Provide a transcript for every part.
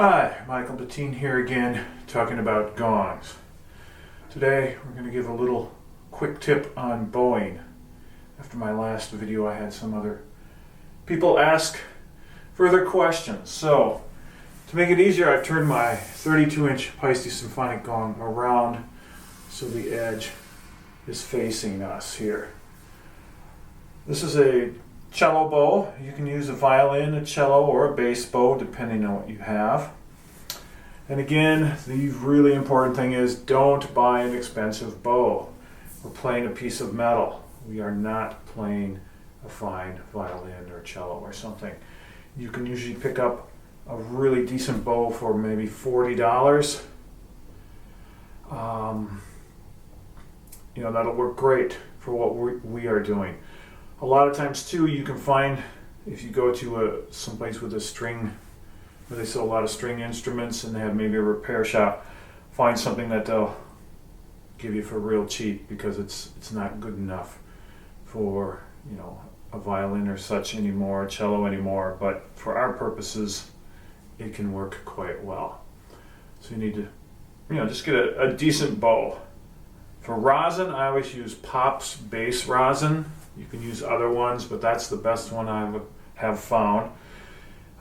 Hi, Michael Bettine here again, talking about gongs. Today we're going to give a little quick tip on bowing. After my last video I had some other people ask further questions. So, to make it easier, I've turned my 32-inch Paiste symphonic gong around so the edge is facing us here. This is a cello bow. You can use a violin, a cello, or a bass bow depending on what you have. And again, the really important thing is don't buy an expensive bow. We're playing a piece of metal. We are not playing a fine violin or cello or something. You can usually pick up a really decent bow for maybe $40. That'll work great for what we are doing. A lot of times too, you can find, if you go to someplace with a string, where they sell a lot of string instruments and they have maybe a repair shop, find something that they'll give you for real cheap because it's not good enough for a violin or such anymore, a cello anymore, but for our purposes it can work quite well. So you need to just get a decent bow. For rosin, I always use Pop's bass rosin. You can use other ones, but that's the best one I have found.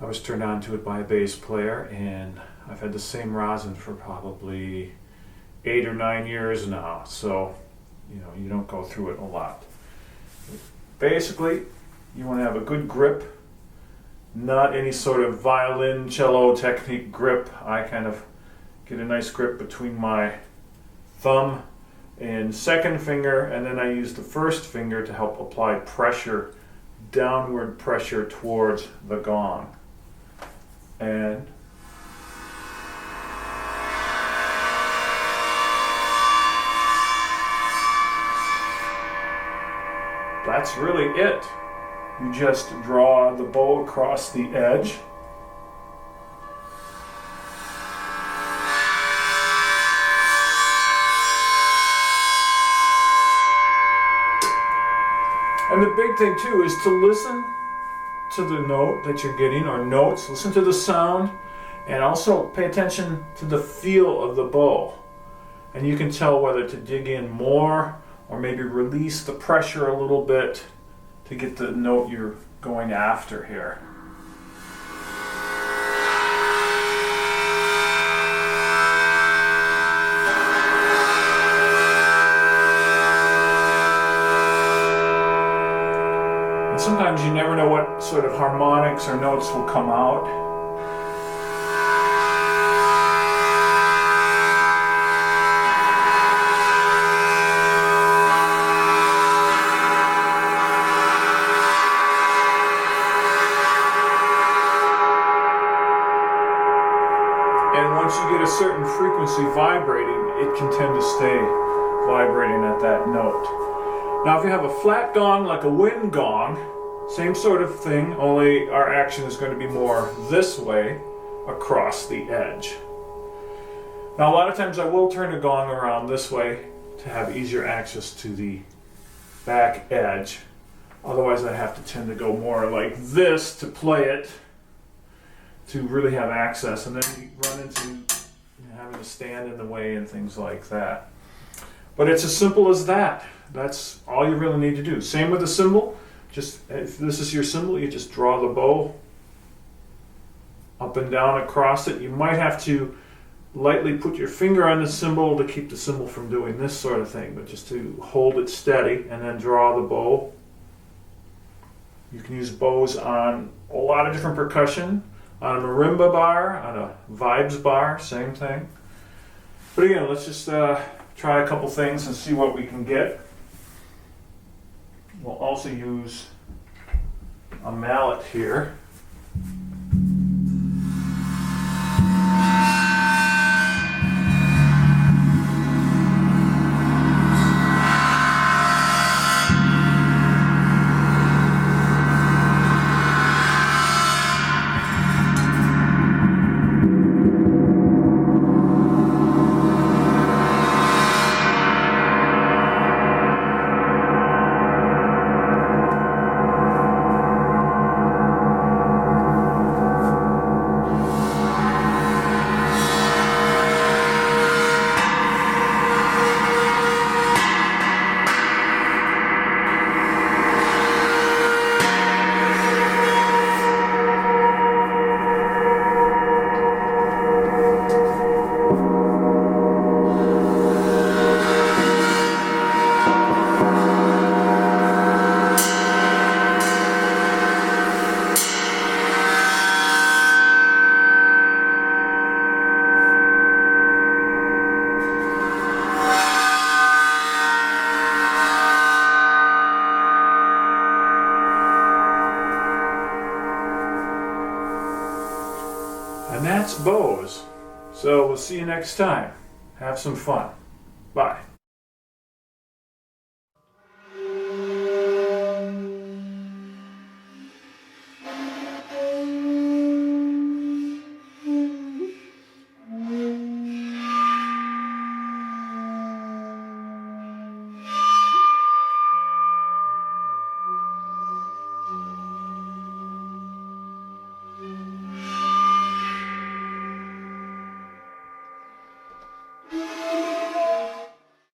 I was turned on to it by a bass player, and I've had the same rosin for probably 8 or 9 years now, so you don't go through it a lot. Basically, you want to have a good grip, not any sort of violin, cello technique grip. I kind of get a nice grip between my thumb and second finger, and then I use the first finger to help apply pressure, downward pressure towards the gong. And that's really it. You just draw the bow across the edge. And the big thing too is to listen to the note that you're getting, or notes, listen to the sound, and also pay attention to the feel of the bow. And you can tell whether to dig in more or maybe release the pressure a little bit to get the note you're going after here. Sometimes you never know what sort of harmonics or notes will come out. And once you get a certain frequency vibrating, it can tend to stay vibrating at that note. Now if you have a flat gong like a wind gong, same sort of thing, only our action is going to be more this way across the edge. Now a lot of times I will turn the gong around this way to have easier access to the back edge. Otherwise I have to tend to go more like this to play it, to really have access, and then you run into having to stand in the way and things like that. But it's as simple as that. That's all you really need to do. Same with the cymbal. Just if this is your cymbal, you just draw the bow up and down across it. You might have to lightly put your finger on the cymbal to keep the cymbal from doing this sort of thing, but just to hold it steady and then draw the bow. You can use bows on a lot of different percussion, on a marimba bar, on a vibes bar, same thing. But again, let's just try a couple things and see what we can get. We'll also use a mallet here. that's bows. So we'll see you next time. Have some fun. Bye.